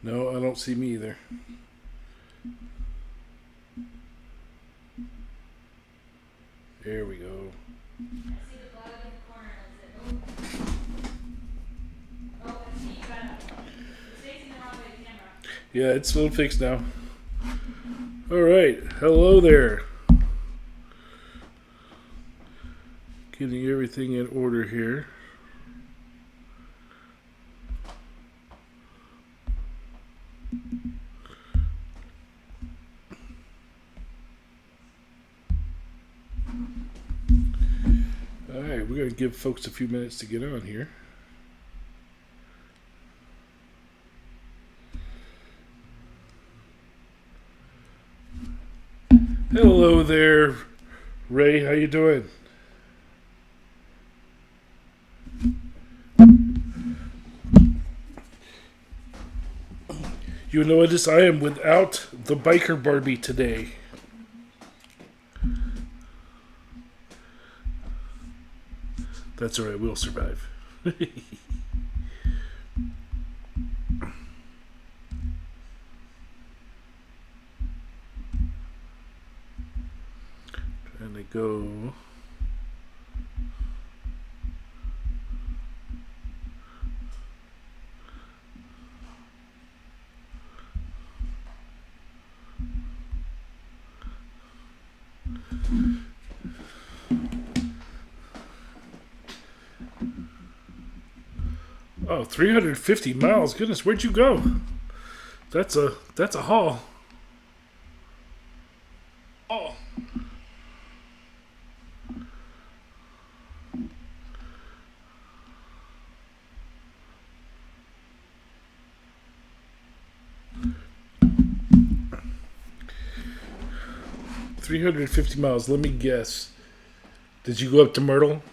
No, I don't see me either. There we go. I see the bug in the corner and it said, oh. Oh, I see you got it. It's facing the wrong way, the camera. Yeah, it's all fixed now. All right. Hello there. Getting everything in order here. All right, we're going to give folks a few minutes to get on here. Hello there, Ray. How you doing? You notice I am without the biker Barbie today. That's all right. We'll survive. Trying to go. Oh, 350 miles. Goodness, where'd you go? That's a haul. Oh. $350. Let me guess. Did you go up to Myrtle?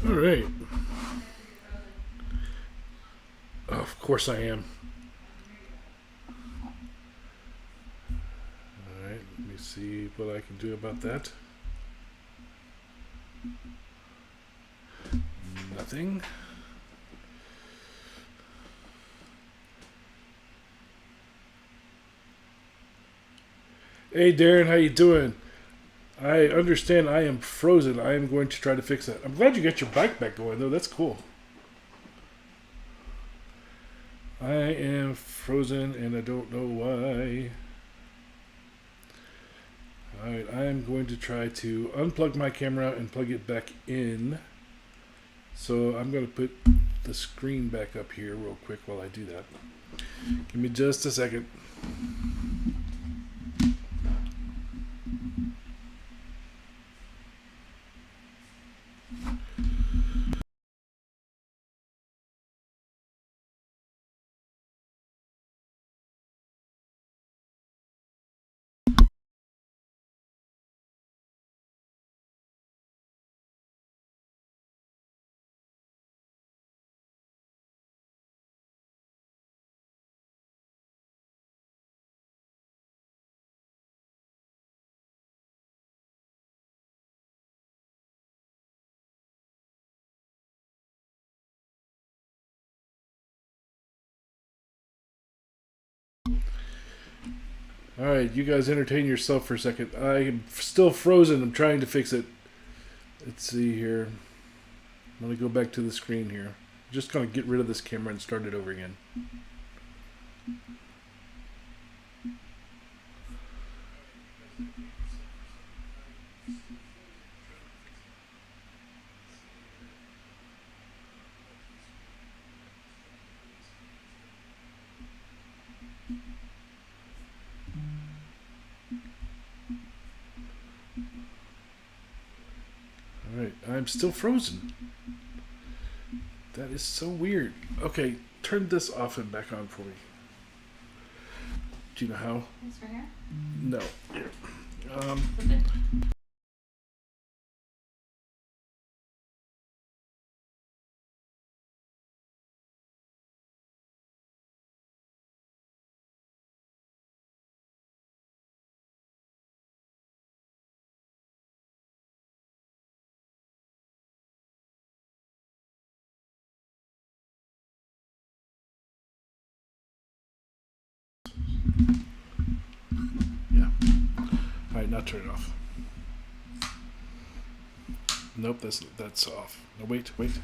All right. Oh, of course I am. All right. Let me see what I can do about that. Nothing. Hey Darren, how you doing? I understand I am frozen. I am going to try to fix that. I'm glad you got your bike back going though. That's cool. I am frozen and I don't know why. Alright, I am going to try to unplug my camera and plug it back in. So I'm going to put the screen back up here real quick while I do that. Give me just a second. Alright, you guys entertain yourself for a second. I am still frozen. I'm trying to fix it. Let's see here. I'm going to go back to the screen here. Just going to get rid of this camera and start it over again. Alright, I'm still frozen. That is so weird. Okay, turn this off and back on for me. Do you know how? This right here? No. Here. Flip it. now turn it off. Nope, that's off. No, wait. Here's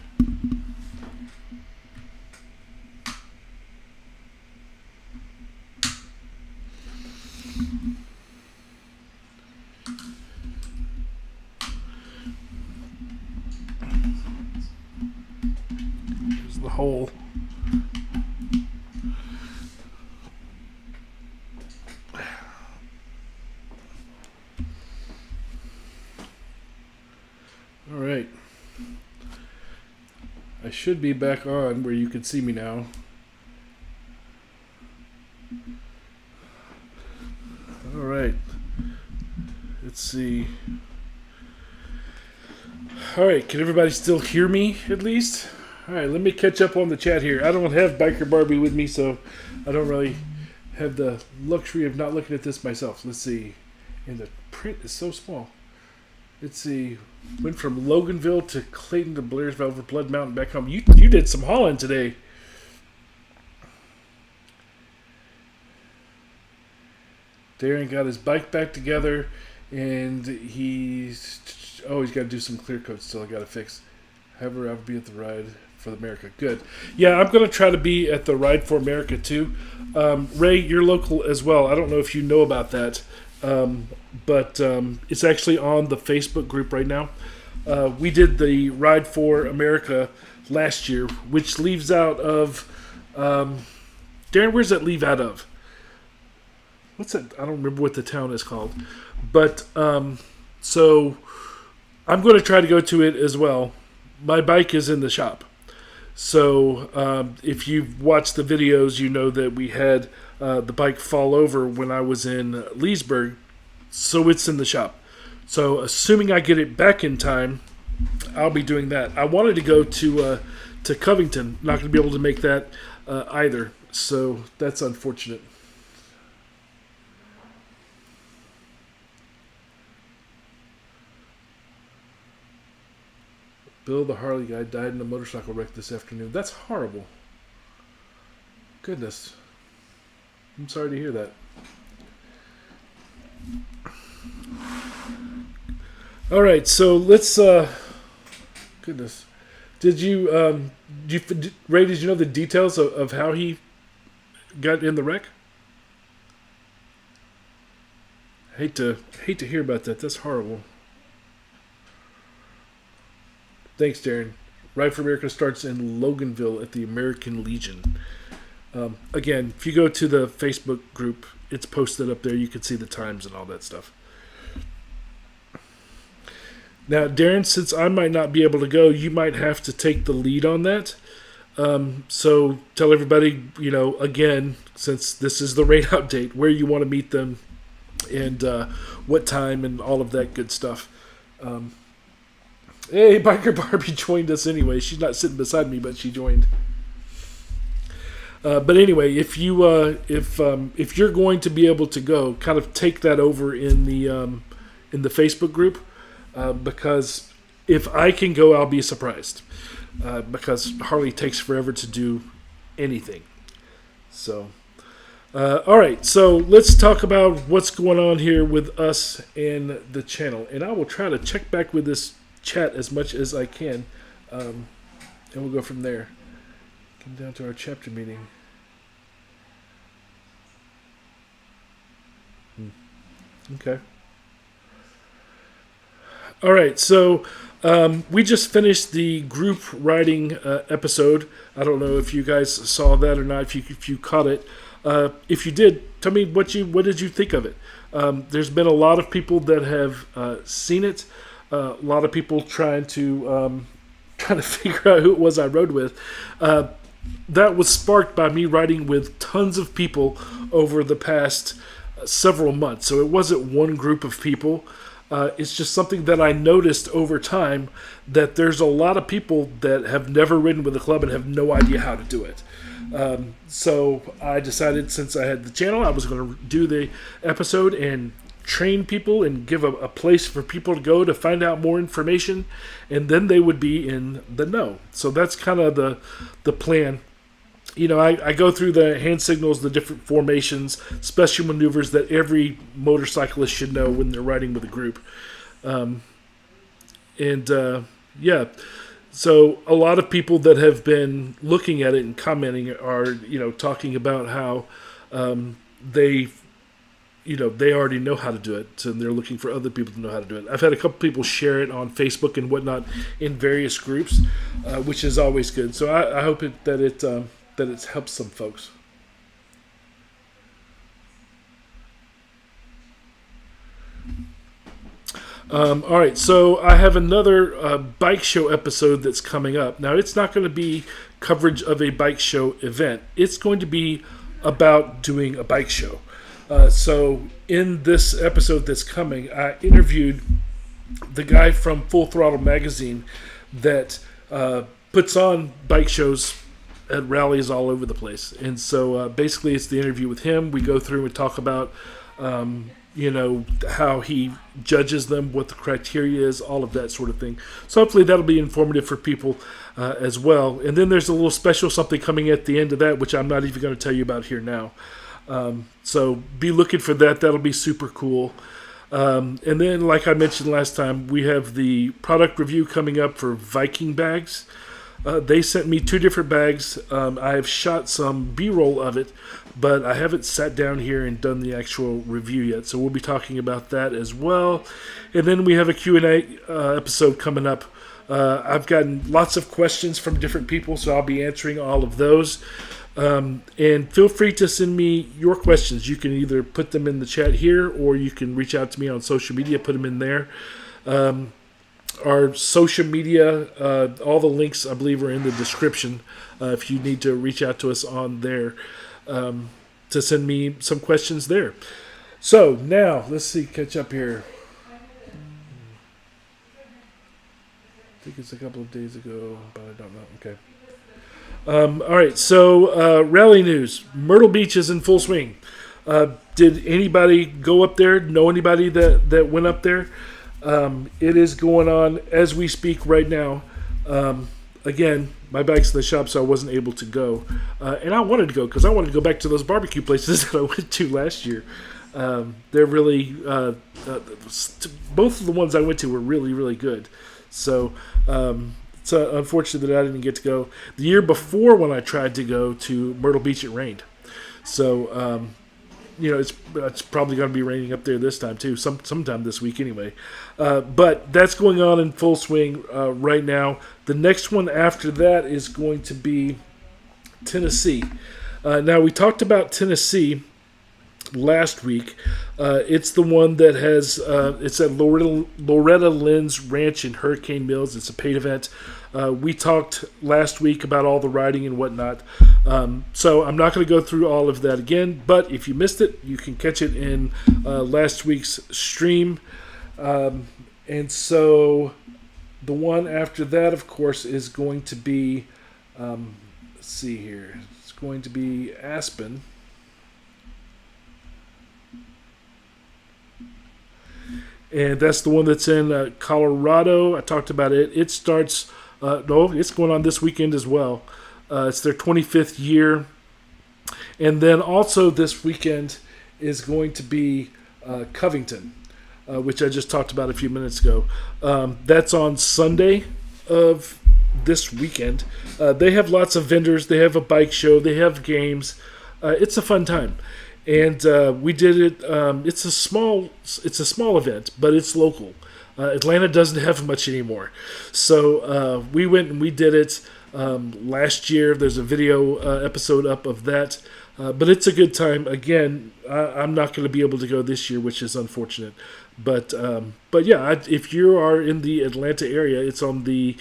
the hole. All right. I should be back on where you can see me now. All right. Let's see. All right. Can everybody still hear me at least? All right. Let me catch up on the chat here. I don't have Biker Barbie with me, so I don't really have the luxury of not looking at this myself. Let's see. And the print is so small. Let's see. Went from Loganville to Clayton to Blairsville over Blood Mountain back home. You did some hauling today. Darren got his bike back together, and he's got to do some clear coats still. I got to fix. However, I'll be at the Ride for America. Good. Yeah, I'm going to try to be at the Ride for America too. Ray, you're local as well. I don't know if you know about that. But it's actually on the Facebook group right now. We did the Ride for America last year, which leaves out of... Darren, where's that leave out of? What's that? I don't remember what the town is called. But, so, I'm going to try to go to it as well. My bike is in the shop. So, if you've watched the videos, you know that we had... the bike fall over when I was in Leesburg, so it's in the shop. So assuming I get it back in time, I'll be doing that. I wanted to go to Covington, not going to be able to make that either, so that's unfortunate. Bill, the Harley guy, died in a motorcycle wreck this afternoon. That's horrible. Goodness. I'm sorry to hear that. All right, so let's. Goodness, did you, Ray? Did you know the details of how he got in the wreck? Hate to hear about that. That's horrible. Thanks, Darren. Ride for America starts in Loganville at the American Legion. Again, if you go to the Facebook group, it's posted up there. You can see the times and all that stuff. Now, Darren, since I might not be able to go, you might have to take the lead on that. So tell everybody, again, since this is the rate update, where you want to meet them and what time and all of that good stuff. Hey, Biker Barbie joined us anyway. She's not sitting beside me, but she joined. But anyway, if you're going to be able to go, kind of take that over in the Facebook group, because if I can go, I'll be surprised, because Harley takes forever to do anything. So, all right, so let's talk about what's going on here with us and the channel, and I will try to check back with this chat as much as I can, and we'll go from there. Come down to our chapter meeting. Okay. All right, so we just finished the group riding episode. I don't know if you guys saw that or not. If you caught it, if you did, tell me what did you think of it. There's been a lot of people that have seen it. A lot of people trying to figure out who it was I rode with. That was sparked by me riding with tons of people over the past several months. So it wasn't one group of people. It's just something that I noticed over time, that there's a lot of people that have never ridden with the club and have no idea how to do it. So I decided, since I had the channel, I was going to do the episode and train people and give a place for people to go to find out more information, and then they would be in the know. So that's kind of the plan. I go through the hand signals, the different formations, special maneuvers that every motorcyclist should know when they're riding with a group. Yeah, so a lot of people that have been looking at it and commenting are, talking about how they, they already know how to do it, and they're looking for other people to know how to do it. I've had a couple people share it on Facebook and whatnot in various groups, which is always good. So I hope that it helps some folks. All right, so I have another bike show episode that's coming up. Now, it's not going to be coverage of a bike show event. It's going to be about doing a bike show. So in this episode that's coming, I interviewed the guy from Full Throttle Magazine that puts on bike shows at rallies all over the place. And so basically it's the interview with him. We go through and talk about how he judges them, what the criteria is, all of that sort of thing. So hopefully that'll be informative for people as well. And then there's a little special something coming at the end of that, which I'm not even going to tell you about here now. So be looking for that. That'll be super cool. And then, like I mentioned last time, we have the product review coming up for Viking bags. They sent me 2 different bags. I have shot some B-roll of it, but I haven't sat down here and done the actual review yet. So we'll be talking about that as well. And then we have a Q&A episode coming up. I've gotten lots of questions from different people, so I'll be answering all of those. And feel free to send me your questions. You can either put them in the chat here, or you can reach out to me on social media, put them in there. Our social media, all the links, I believe, are in the description if you need to reach out to us on there to send me some questions there. So now, let's see, catch up here. I think it's a couple of days ago, but I don't know. Okay. All right, so Rally News. Myrtle Beach is in full swing. Did anybody go up there? Know anybody that went up there? It is going on as we speak right now. Again, my bike's in the shop, so I wasn't able to go. And I wanted to go because I wanted to go back to those barbecue places that I went to last year. They're really, both of the ones I went to were really, really good. So it's unfortunate that I didn't get to go. The year before when I tried to go to Myrtle Beach, it rained. So, it's probably going to be raining up there this time too, sometime this week anyway. But that's going on in full swing right now. The next one after that is going to be Tennessee. Now, we talked about Tennessee last week. It's the one that has it's at Loretta Lynn's Ranch in Hurricane Mills. It's a paid event. We talked last week about all the riding and whatnot, so I'm not going to go through all of that again, but if you missed it, you can catch it in last week's stream. And so the one after that, of course, is going to be let's see here, it's going to be Aspen. And that's the one that's in Colorado. I talked about it. It starts, it's going on this weekend as well. It's their 25th year. And then also this weekend is going to be Covington, which I just talked about a few minutes ago. That's on Sunday of this weekend. They have lots of vendors. They have a bike show. They have games. It's a fun time. And we did it. It's a small event, but it's local. Atlanta doesn't have much anymore, so we went and we did it last year. There's a video episode up of that, but it's a good time. Again, I'm not going to be able to go this year, which is unfortunate. But yeah, if you are in the Atlanta area, it's on the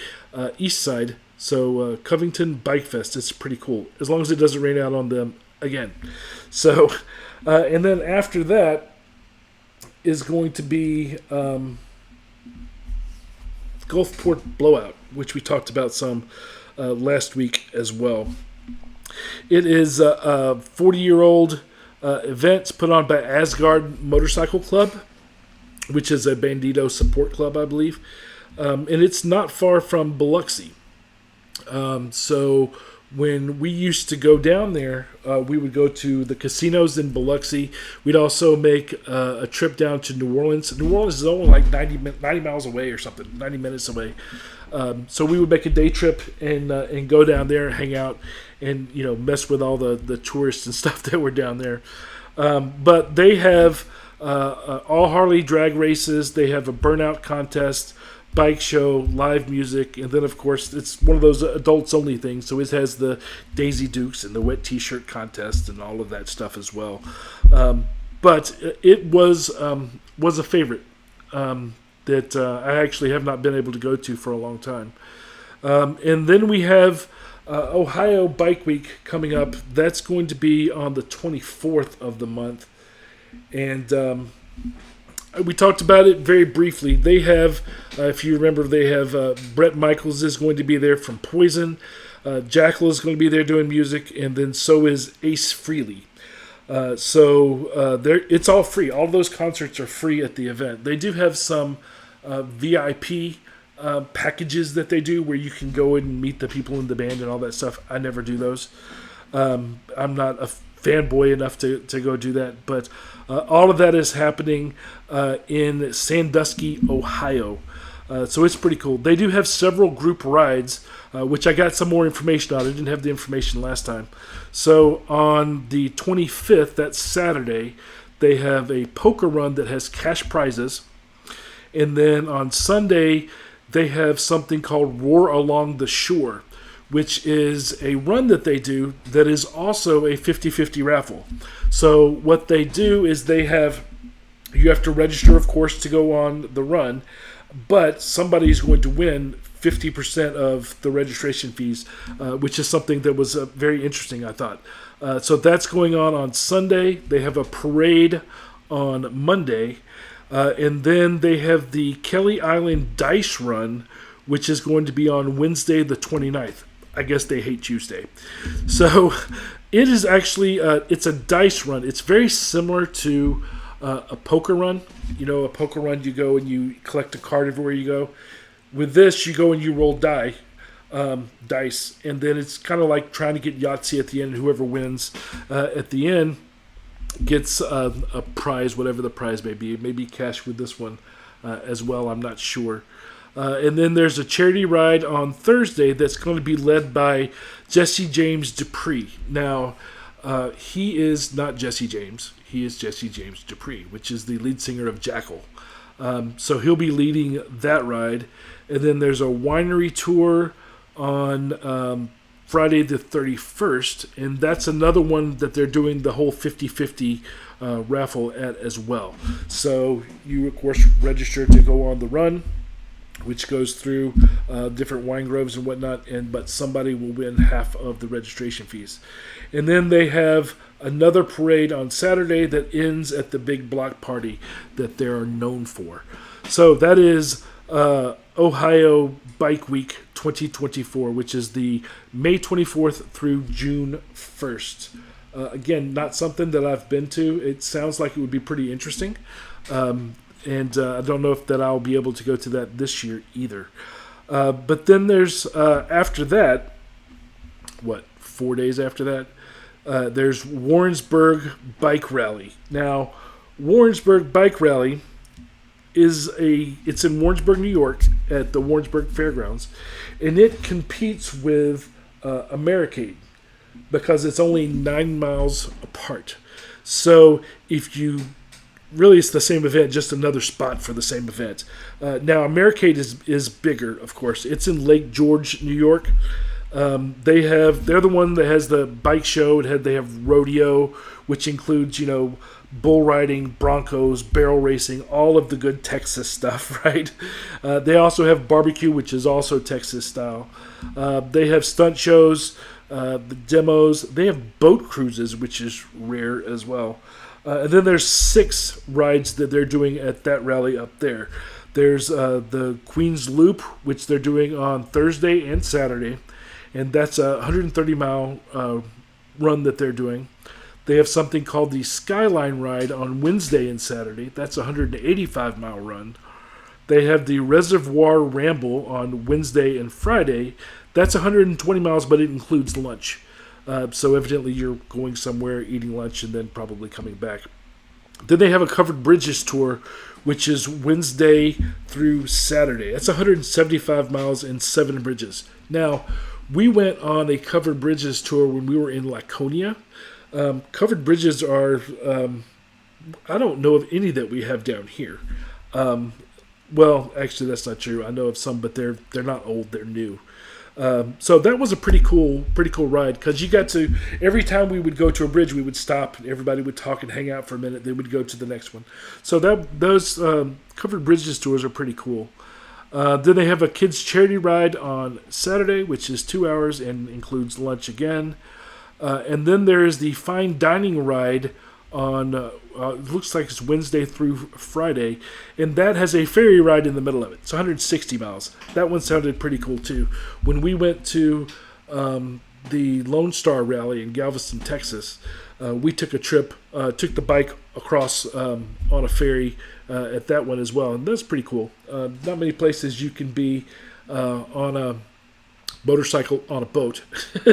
east side. So Covington Bike Fest. It's pretty cool, as long as it doesn't rain out on them again. So, and then after that is going to be Gulfport Blowout, which we talked about some last week as well. It is a 40-year-old event put on by Asgard Motorcycle Club, which is a Bandito support club, I believe. And it's not far from Biloxi. So when we used to go down there, we would go to the casinos in Biloxi. We'd also make a trip down to New Orleans. New Orleans is only like 90 miles away or something, 90 minutes away. So we would make a day trip and go down there and hang out and mess with all the tourists and stuff that were down there. But they have all Harley drag races. They have a burnout contest, bike show, live music, and then of course it's one of those adults only things. So it has the Daisy Dukes and the wet T-shirt contest and all of that stuff as well. But it was a favorite that I actually have not been able to go to for a long time. And then we have Ohio Bike Week coming up. That's going to be on the 24th of the month. And we talked about it very briefly. They have, if you remember, they have Bret Michaels is going to be there from Poison. Jackal is going to be there doing music. And then so is Ace Frehley. So it's all free. All those concerts are free at the event. They do have some VIP packages that they do where you can go and meet the people in the band and all that stuff. I never do those. I'm not a fanboy enough to go do that. But all of that is happening in Sandusky, Ohio. So it's pretty cool. They do have several group rides, which I got some more information on. I didn't have the information last time. So on the 25th, that's Saturday, they have a poker run that has cash prizes. And then on Sunday, they have something called Roar Along the Shore, which is a run that they do that is also a 50-50 raffle. So what they do is you have to register, of course, to go on the run, but somebody's going to win 50% of the registration fees, which is something that was very interesting, I thought. So that's going on Sunday. They have a parade on Monday. And then they have the Kelly Island Dice Run, which is going to be on Wednesday the 29th. I guess they hate Tuesday. So it is actually, it's a dice run. It's very similar to a poker run. A poker run, you go and you collect a card everywhere you go. With this, you go and you roll dice. And then it's kind of like trying to get Yahtzee at the end. Whoever wins at the end gets a prize, whatever the prize may be. It may be cash with this one as well. I'm not sure. And then there's a charity ride on Thursday that's going to be led by Jesse James Dupree. Now, he is not Jesse James. He is Jesse James Dupree, which is the lead singer of Jackal. So he'll be leading that ride. And then there's a winery tour on Friday the 31st. And that's another one that they're doing the whole 50-50 raffle at as well. So you, of course, register to go on the run, which goes through different wine groves and whatnot, but somebody will win half of the registration fees. And then they have another parade on Saturday that ends at the big block party that they are known for. So that is Ohio Bike Week 2024, which is the May 24th through June 1st. Again, not something that I've been to. It sounds like it would be pretty interesting. And I don't know if that I'll be able to go to that this year either. But then there's, after that, 4 days after that, there's Warrensburg Bike Rally. Now, Warrensburg Bike Rally it's in Warrensburg, New York, at the Warrensburg Fairgrounds, and it competes with Americade because it's only 9 miles apart. So really, it's the same event, just another spot for the same event. Now, Americade is bigger, of course. It's in Lake George, New York. They're the one that has the bike show. They have rodeo, which includes, bull riding, broncos, barrel racing, all of the good Texas stuff, right? They also have barbecue, which is also Texas style. They have stunt shows, the demos. They have boat cruises, which is rare as well. And then there's 6 rides that they're doing at that rally up there. There's the Queens Loop, which they're doing on Thursday and Saturday, and that's a 130-mile run that they're doing. They have something called the Skyline Ride on Wednesday and Saturday. That's a 185-mile run. They have the Reservoir Ramble on Wednesday and Friday. That's 120 miles, but it includes lunch. So evidently you're going somewhere, eating lunch, and then probably coming back. Then they have a Covered Bridges tour, which is Wednesday through Saturday. That's 175 miles and 7 bridges. Now, we went on a Covered Bridges tour when we were in Laconia. Covered Bridges are, I don't know of any that we have down here. Well, actually, that's not true. I know of some, but they're not old; they're new. So that was a pretty cool ride, because you got to, every time we would go to a bridge, we would stop and everybody would talk and hang out for a minute. Then we'd go to the next one. So those Covered Bridges tours are pretty cool. Then they have a kids charity ride on Saturday, which is 2 hours and includes lunch again. And then there's the fine dining ride on, it looks like it's Wednesday through Friday, and that has a ferry ride in the middle of it. It's 160 miles. That one sounded pretty cool too. When we went to the Lone Star Rally in Galveston, Texas, we took a trip, took the bike across on a ferry at that one as well, and that's pretty cool. Not many places you can be on a motorcycle on a boat,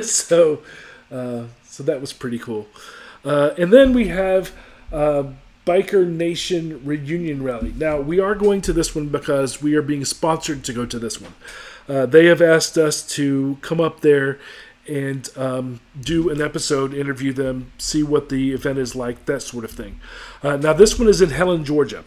so that was pretty cool. And then we have Biker Nation Reunion Rally. Now, we are going to this one because we are being sponsored to go to this one. They have asked us to come up there and do an episode, interview them, see what the event is like, that sort of thing. Now, this one is in Helen, Georgia.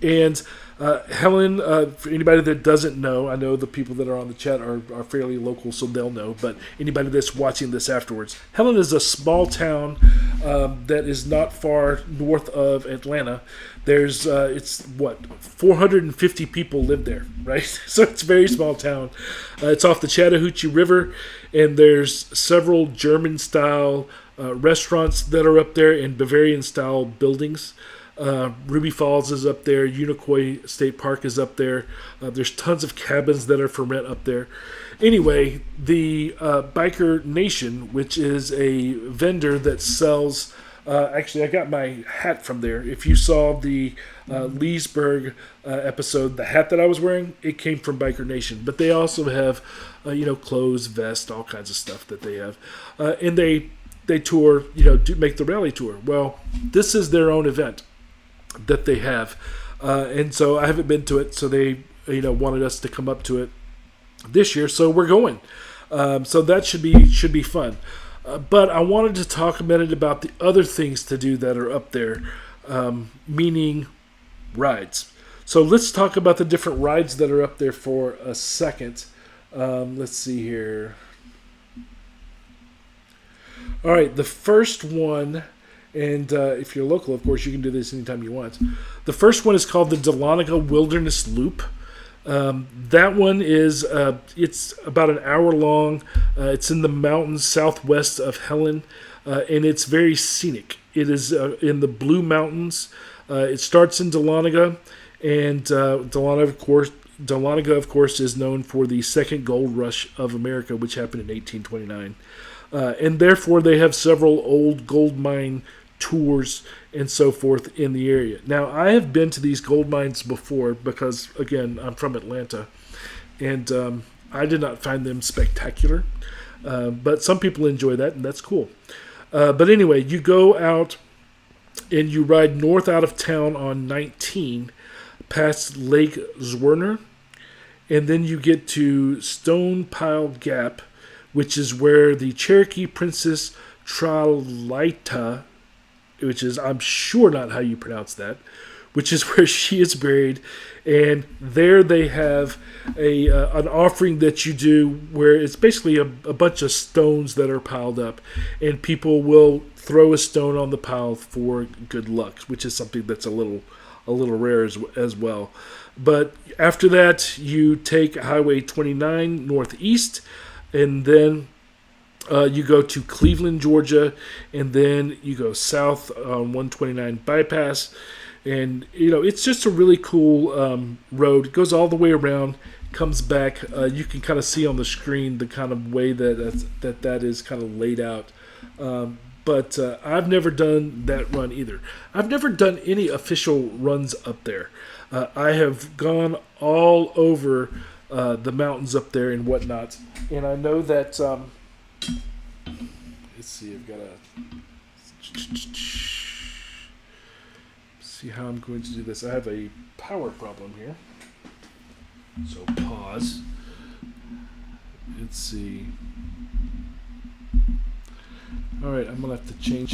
And Helen, for anybody that doesn't know, I know the people that are on the chat are fairly local, so they'll know, but anybody that's watching this afterwards, Helen is a small town that is not far north of Atlanta. There's, 450 people live there, right? So it's a very small town. It's off the Chattahoochee River, and there's several German-style restaurants that are up there and Bavarian-style buildings. Ruby Falls is up there. Unicoi State Park is up there. There's tons of cabins that are for rent up there. Anyway, the Biker Nation, which is a vendor that sells... actually, I got my hat from there. If you saw the Leesburg episode, the hat that I was wearing, it came from Biker Nation. But they also have, clothes, vests, all kinds of stuff that they have. And they tour, do make the rally tour. Well, this is their own event that they have, and so I haven't been to it, so they wanted us to come up to it this year, so we're going. So that should be fun. But I wanted to talk a minute about the other things to do that are up there, meaning rides. So let's talk about the different rides that are up there for a second. Let's see here. All right, the first one, and if you're local, of course, you can do this anytime you want. The first one is called the Dahlonega Wilderness Loop. That one is, it's about an hour long. It's in the mountains southwest of Helen, and it's very scenic. It is in the Blue Mountains. It starts in Dahlonega, and Dahlonega, of course, is known for the second gold rush of America, which happened in 1829. And therefore, they have several old gold mine tours and so forth in the area. Now, I have been to these gold mines before because, again, I'm from Atlanta, and I did not find them spectacular. But some people enjoy that, and that's cool. But anyway, you go out and you ride north out of town on 19 past Lake Zwerner, and then you get to Stone Pile Gap, which is where the Cherokee Princess Tralaita, which is, I'm sure not how you pronounce that, which is where she is buried. And there they have an offering that you do where it's basically a bunch of stones that are piled up, and people will throw a stone on the pile for good luck, which is something that's a little rare as well. But after that, you take Highway 29 northeast, and then you go to Cleveland, Georgia, and then you go south on 129 bypass. And, it's just a really cool road. It goes all the way around, comes back. You can kind of see on the screen the kind of way that is kind of laid out. But I've never done that run either. I've never done any official runs up there. I have gone all over the mountains up there and whatnot, and I know that. Let's see. I've got to see how I'm going to do this. I have a power problem here, so pause. Let's see. All right, I'm gonna have to change.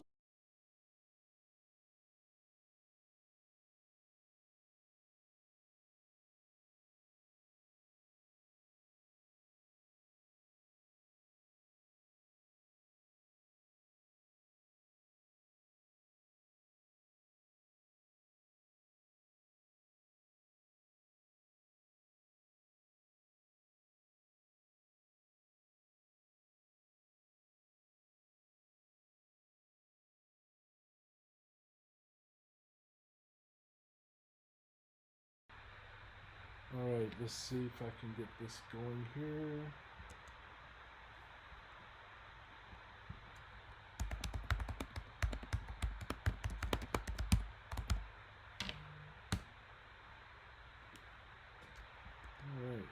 All right, let's see if I can get this going here. All right.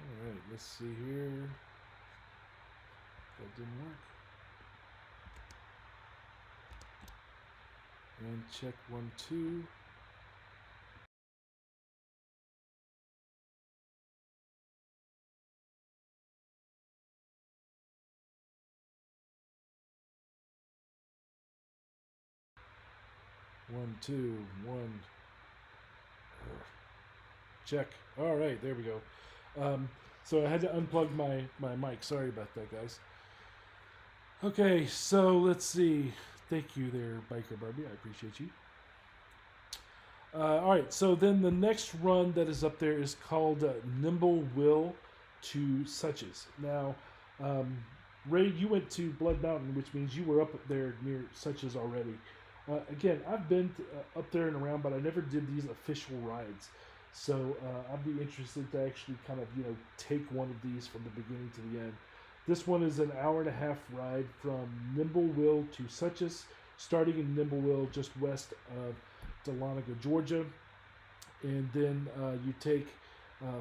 All right, let's see here. That didn't work. And check 1, 2. One, two, one. Check. All right, there we go. So I had to unplug my mic. Sorry about that, guys. Okay, so let's see. Thank you there, Biker Barbie. I appreciate you. All right, so then the next run that is up there is called Nimble Will to Suches. Now, Ray, you went to Blood Mountain, which means you were up there near Suches already. Again, I've been up there and around, but I never did these official rides. So I'd be interested to actually kind of, take one of these from the beginning to the end. This one is an hour-and-a-half ride from Nimbleville to Suches, starting in Nimbleville just west of Dahlonega, Georgia. And then you take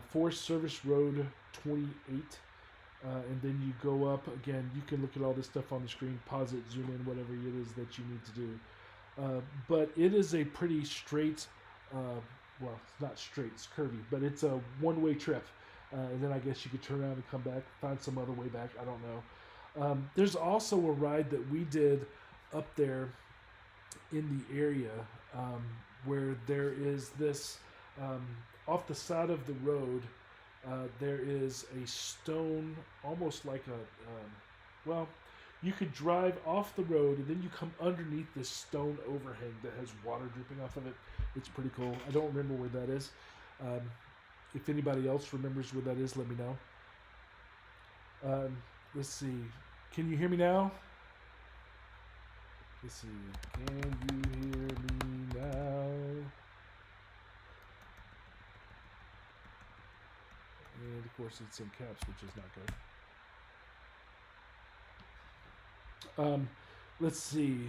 Forest Service Road 28, and then you go up. Again, you can look at all this stuff on the screen, pause it, zoom in, whatever it is that you need to do. But it is a pretty straight, well, it's not straight, it's curvy, but it's a one-way trip. And then I guess you could turn around and come back, find some other way back, I don't know. There's also a ride that we did up there in the area where there is this, off the side of the road, there is a stone, almost like a, well, you could drive off the road and then you come underneath this stone overhang that has water dripping off of it. It's pretty cool. I don't remember where that is. If anybody else remembers where that is, let me know. Let's see. Can you hear me now? Let's see. Can you hear me now? And of course it's in caps, which is not good. Let's see.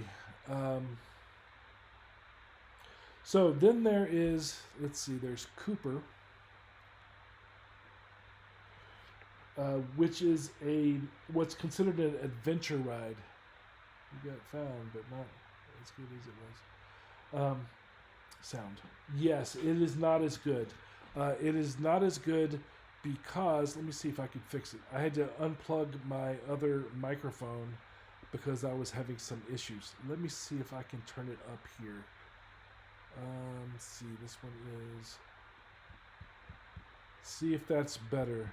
So then there is, let's see, there's Cooper, which is what's considered an adventure ride. You got found, but not as good as it was. Sound. Yes, it is not as good. It is not as good because, let me see if I can fix it. I had to unplug my other microphone because I was having some issues. Let me see if I can turn it up here. Let's see, this one is, see if that's better.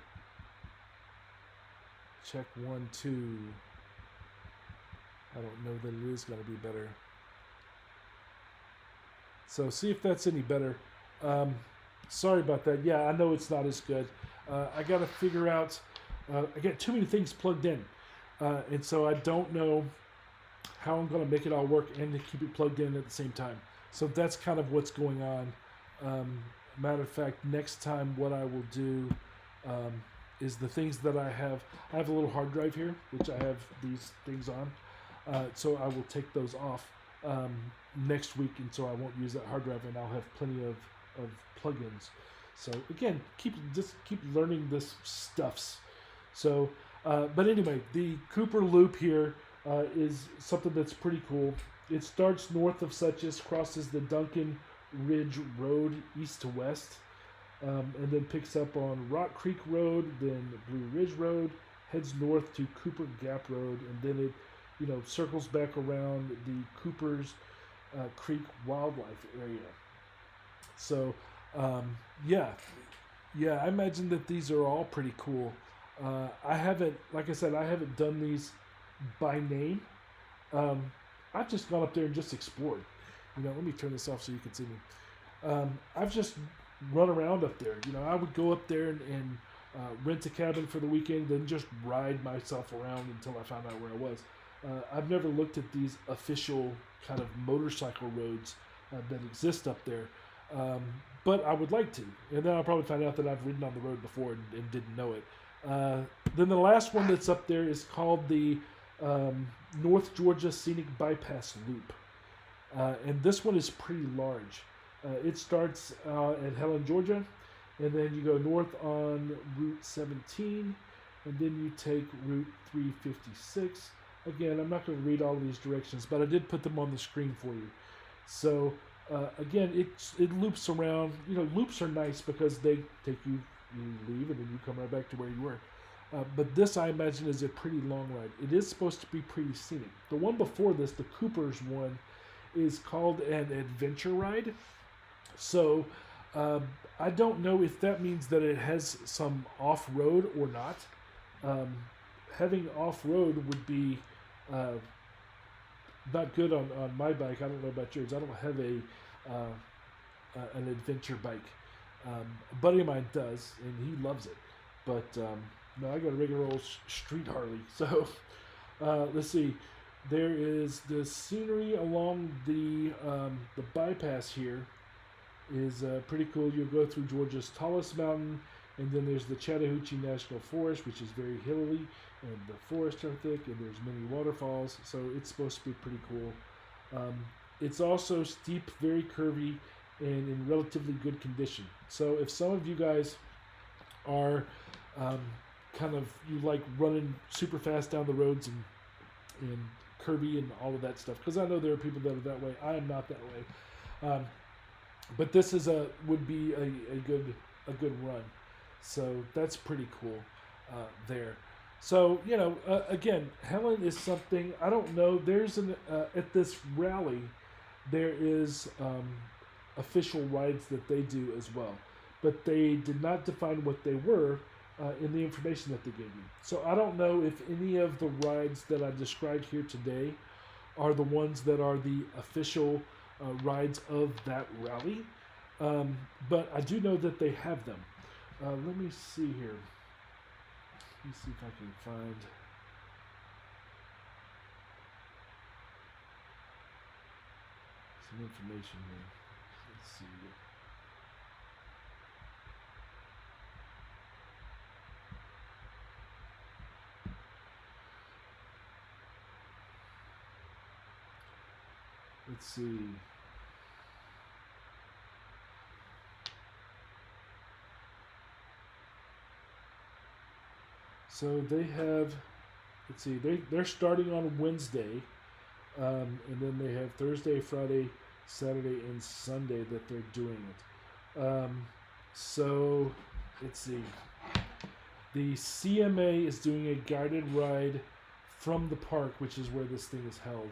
Check 1, 2. I don't know that it is going to be better. So see if that's any better. Sorry about that. Yeah, I know it's not as good. I got to figure out, I got too many things plugged in. And so I don't know how I'm going to make it all work and to keep it plugged in at the same time. So that's kind of what's going on. Matter of fact, next time what I will do is the things that I have. I have a little hard drive here, which I have these things on. So I will take those off next week, and so I won't use that hard drive, and I'll have plenty of plugins. So again, keep learning this stuffs. So, but anyway, the Cooper Loop here is something that's pretty cool. It starts north of Suches, crosses the Duncan Ridge Road east to west, and then picks up on Rock Creek Road, then Blue Ridge Road, heads north to Cooper Gap Road, and then it, circles back around the Coopers Creek Wildlife Area. So, yeah, I imagine that these are all pretty cool. I haven't, like I said, I haven't done these by name. I've just gone up there and just explored. Let me turn this off so you can see me. I've just run around up there. I would go up there and rent a cabin for the weekend, then just ride myself around until I found out where I was. I've never looked at these official kind of motorcycle roads that exist up there, but I would like to. And then I'll probably find out that I've ridden on the road before and didn't know it. Then the last one that's up there is called the North Georgia Scenic Bypass Loop. And this one is pretty large. It starts at Helen, Georgia, and then you go north on Route 17, and then you take Route 356. Again, I'm not going to read all of these directions, but I did put them on the screen for you. So, again, it loops around. Loops are nice because they take you leave, and then you come right back to where you were. But this, I imagine, is a pretty long ride. It is supposed to be pretty scenic. The one before this, the Cooper's one, is called an adventure ride. So, I don't know if that means that it has some off-road or not. Having off-road would be not good on my bike. I don't know about yours. I don't have an adventure bike. A buddy of mine does, and he loves it. But no, I got a regular old street Harley. So let's see. There is the scenery along the bypass here is pretty cool. You'll go through Georgia's tallest mountain, and then there's the Chattahoochee National Forest, which is very hilly, and the forests are thick, and there's many waterfalls, so it's supposed to be pretty cool. It's also steep, very curvy, and in relatively good condition. So if some of you guys are you like running super fast down the roads and curvy and all of that stuff, because I know there are people that are that way. I am not that way. But this is would be a good run. So that's pretty cool there. So, again, Helen is something, I don't know, there's at this rally, there is official rides that they do as well. But they did not define what they were in the information that they gave me. So I don't know if any of the rides that I described here today are the ones that are the official rides of that rally. But I do know that they have them. Let me see here. Let me see if I can find. Some information here. Let's see. Let's see. So they have, let's see, they're starting on Wednesday, and then they have Thursday, Friday, Saturday, and Sunday that they're doing it. So let's see. The CMA is doing a guided ride from the park, which is where this thing is held.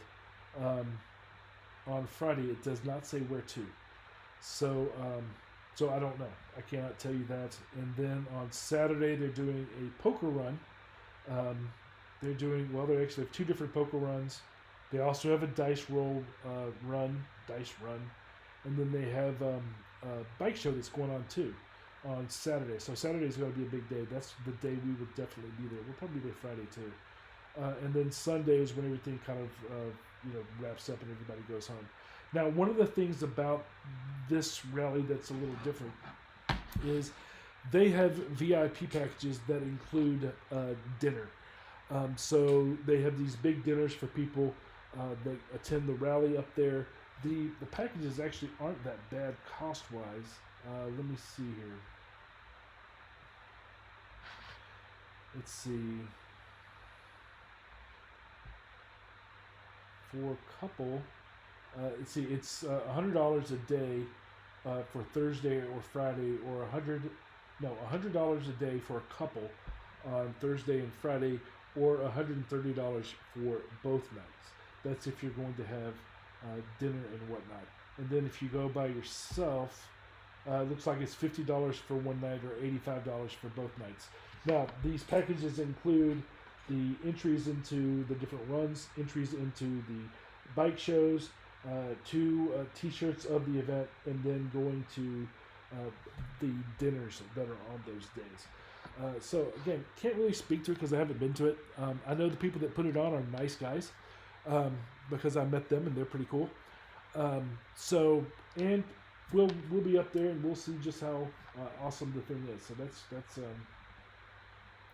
On Friday, it does not say where to. So I don't know. I cannot tell you that. And then on Saturday, they're doing a poker run. They actually have two different poker runs. They also have a dice run. And then they have a bike show that's going on too on Saturday. So Saturday is going to be a big day. That's the day we would definitely be there. We'll probably be there Friday too. And then Sunday is when everything kind of wraps up and everybody goes home. Now, one of the things about this rally that's a little different is they have VIP packages that include dinner. So they have these big dinners for people that attend the rally up there. The packages actually aren't that bad cost-wise. Let me see here. Let's see. For a couple, let's see, it's $100 a day for Thursday or Friday, or $100 a day for a couple on Thursday and Friday, or $130 for both nights. That's if you're going to have dinner and whatnot. And then if you go by yourself, looks like it's $50 for one night or $85 for both nights. Now, these packages include the entries into the different runs, entries into the bike shows, 2 t-shirts of the event, and then going to the dinners that are on those days. So again, can't really speak to it because I haven't been to it. I know the people that put it on are nice guys because I met them and they're pretty cool. So, and we'll be up there and we'll see just how awesome the thing is. So that's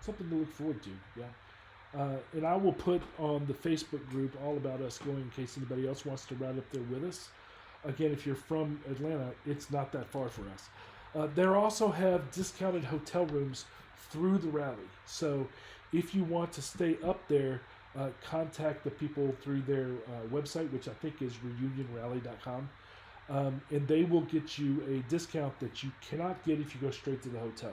something to look forward to. Yeah. And I will put on the Facebook group all about us going in case anybody else wants to ride up there with us. Again, if you're from Atlanta, it's not that far for us. They also have discounted hotel rooms through the rally. So if you want to stay up there, contact the people through their website, which I think is reunionrally.com. And they will get you a discount that you cannot get if you go straight to the hotel.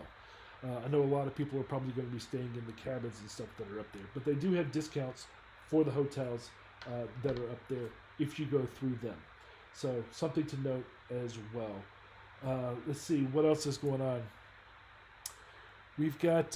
I know a lot of people are probably going to be staying in the cabins and stuff that are up there, but they do have discounts for the hotels that are up there if you go through them. So something to note as well. Let's see what else is going on. We've got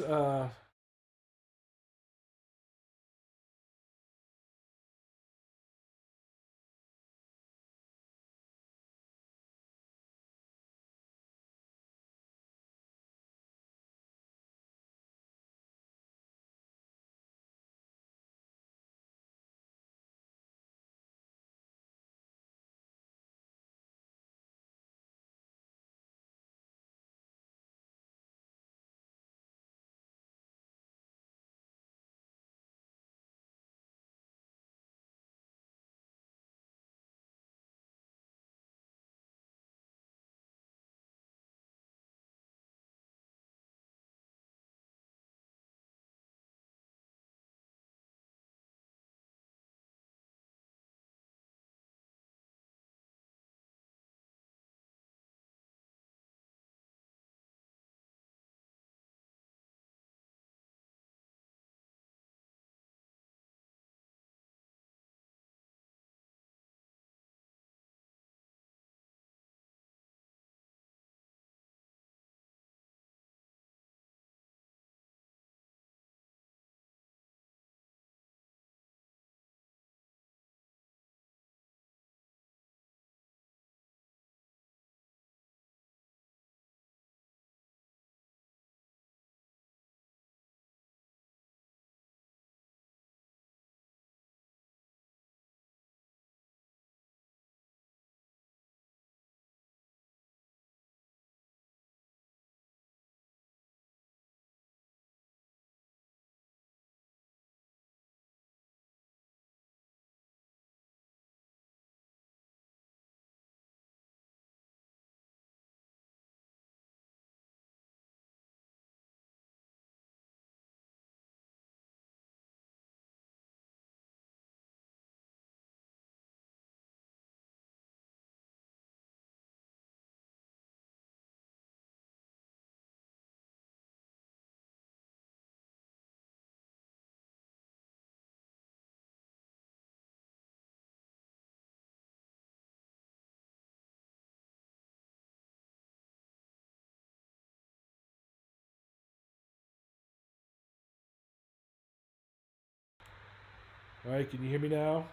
all right, can you hear me now?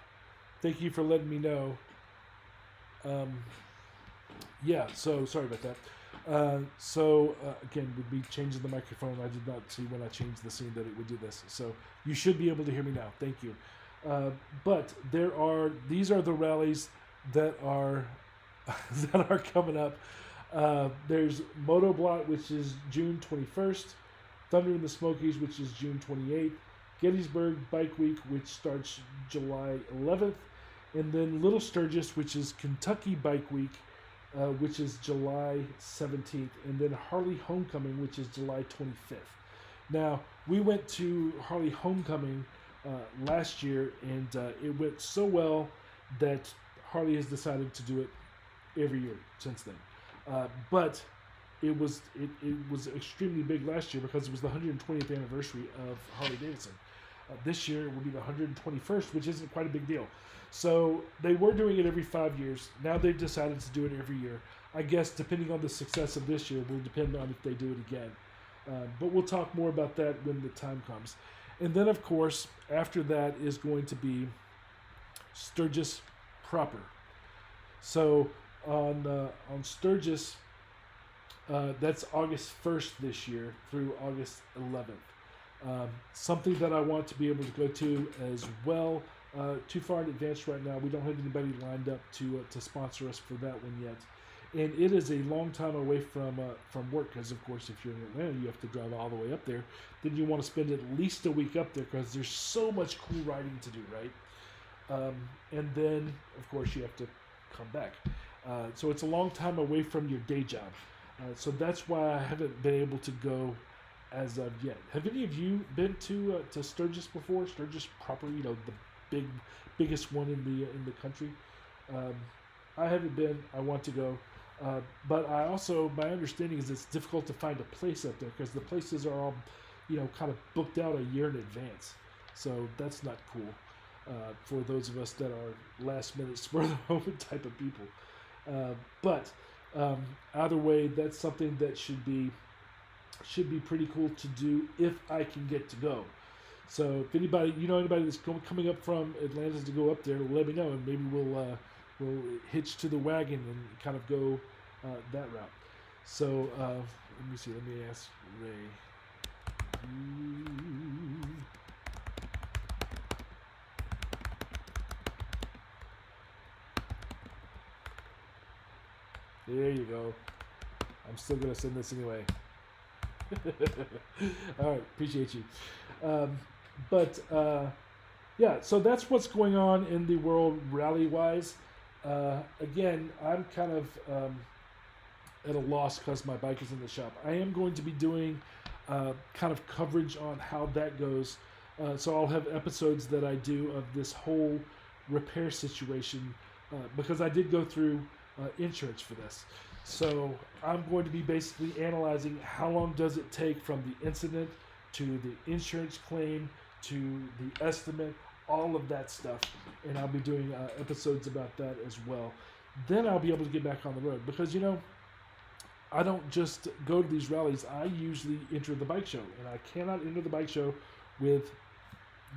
Thank you for letting me know. Yeah, so sorry about that. Again, we'd be changing the microphone. I did not see when I changed the scene that it would do this. So you should be able to hear me now. Thank you. But these are the rallies that are that are coming up. There's Motoblot, which is June 21st. Thunder in the Smokies, which is June 28th. Gettysburg Bike Week, which starts July 11th. And then Little Sturgis, which is Kentucky Bike Week, which is July 17th. And then Harley Homecoming, which is July 25th. Now, we went to Harley Homecoming last year, and it went so well that Harley has decided to do it every year since then. But it was extremely big last year because it was the 120th anniversary of Harley Davidson. This year it will be the 121st, which isn't quite a big deal. So they were doing it every 5 years. Now they've decided to do it every year. I guess depending on the success of this year will depend on if they do it again. But we'll talk more about that when the time comes. And then, of course, after that is going to be Sturgis proper. So on Sturgis, that's August 1st this year through August 11th. Something that I want to be able to go to as well. Too far in advance right now. We don't have anybody lined up to sponsor us for that one yet. And it is a long time away from work because, of course, if you're in Atlanta, you have to drive all the way up there. Then you want to spend at least a week up there because there's so much cool riding to do, right? And then, of course, you have to come back. So it's a long time away from your day job. So that's why I haven't been able to go as of yet. Have any of you been to Sturgis before? Sturgis proper, the biggest one in the country. I haven't been. I want to go. But my understanding is it's difficult to find a place up there because the places are all, kind of booked out a year in advance. So that's not cool for those of us that are last minute spur of the moment type of people. But either way, that's something that should be pretty cool to do if I can get to go. So if anybody that's coming up from Atlanta to go up there, let me know, and maybe we'll hitch to the wagon and kind of go that route. So let me see. Let me ask Ray. There you go. I'm still going to send this anyway. All right. Appreciate you. Yeah, so that's what's going on in the world rally-wise. Again, I'm kind of at a loss because my bike is in the shop. I am going to be doing kind of coverage on how that goes. So I'll have episodes that I do of this whole repair situation because I did go through insurance for this. So I'm going to be basically analyzing how long does it take from the incident to the insurance claim to the estimate, all of that stuff. And I'll be doing episodes about that as well. Then I'll be able to get back on the road because, I don't just go to these rallies. I usually enter the bike show, and I cannot enter the bike show with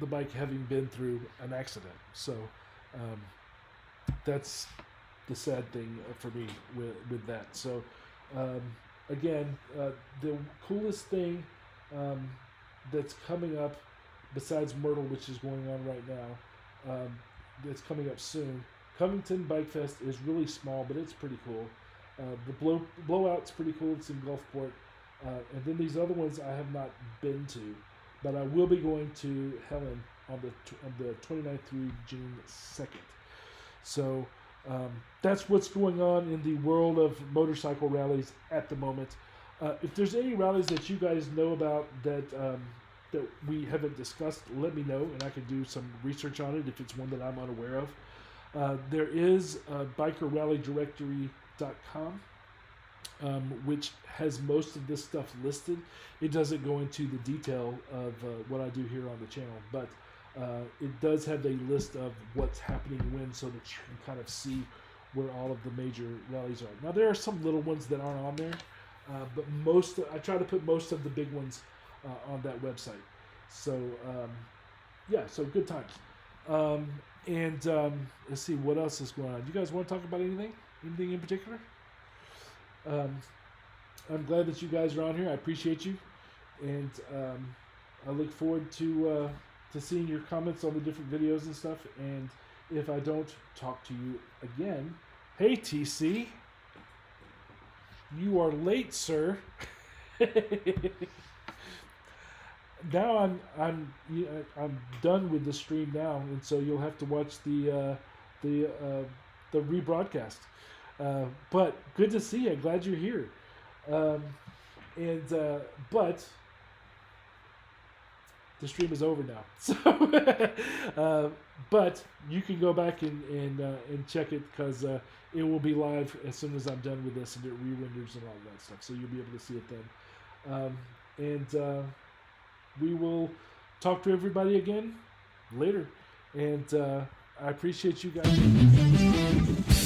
the bike having been through an accident. So that's the sad thing for me with that. So again, the coolest thing that's coming up besides Myrtle, which is going on right now, that's coming up soon. Covington Bike Fest is really small, but it's pretty cool. The blowout's pretty cool. It's in Gulfport. And then these other ones I have not been to, but I will be going to Helen on the 29th through June 2nd. So that's what's going on in the world of motorcycle rallies at the moment. If there's any rallies that you guys know about that we haven't discussed, let me know, and I can do some research on it if it's one that I'm unaware of. There is bikerrallydirectory.com, which has most of this stuff listed. It doesn't go into the detail of what I do here on the channel, but it does have a list of what's happening when, so that you can kind of see where all of the major rallies are. Now, there are some little ones that aren't on there, but I try to put most of the big ones on that website. So, yeah, so good times. Let's see what else is going on. You guys want to talk about anything? Anything in particular? I'm glad that you guys are on here. I appreciate you, and I look forward to seeing your comments on the different videos and stuff. And if I don't talk to you again. Hey, TC. You are late, sir. Now I'm done with the stream now, and so you'll have to watch the rebroadcast. But good to see you. Glad you're here. But the stream is over now. So, but you can go back and check it, because it will be live as soon as I'm done with this, and it re-renders and all that stuff. So you'll be able to see it then. We will talk to everybody again later. And I appreciate you guys.